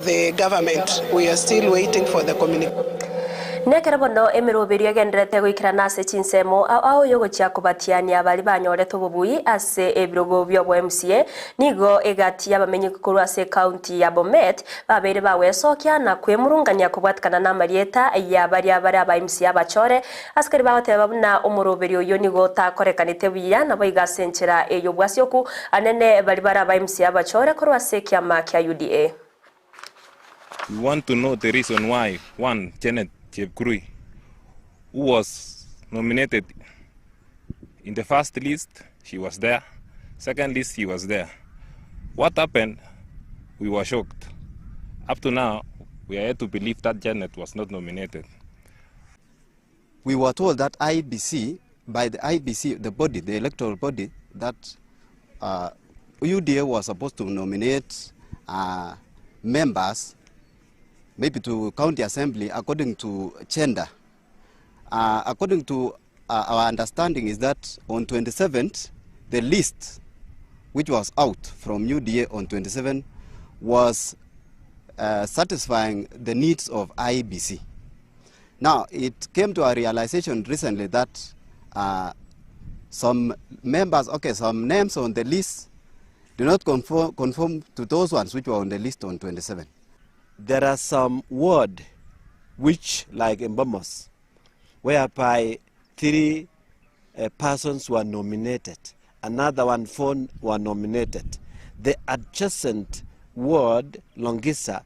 The government, we are still waiting for the communication. Nekera bono emiroberio agenderete gwikira nase chinsemo ao yogo chia kubatiania bali banyoretwo bubui ase ebirogo byo bwa MCA nigo egati yabamenyi kukuru ase county ya Bomet babere bawesokia na kwemurungania kubwatikana na marieta ya bari aba MCA bachore askari bagote babuna umuroberio yo nigo takorekanite biya nabo igasenchera eyo bwasyoku anene bali aba MCA bachore kuru ase kiama kya UDA. We want to know the reason why one Janet Chepkurui, who was nominated in the first list, she was there. Second list, she was there. What happened? We were shocked. Up to now, we are yet to believe that Janet was not nominated. We were told that IBC, by the IBC, the body, the electoral body, that UDA was supposed to nominate members maybe to county assembly according to gender. According to our understanding is that on 27th, the list which was out from UDA on 27 was satisfying the needs of IBC. Now, it came to a realization recently that some members, some names on the list do not conform to those ones which were on the list on 27. There are some ward which, like in Bombos, whereby 3 persons were nominated, another 4 were nominated. The adjacent ward, Longisa,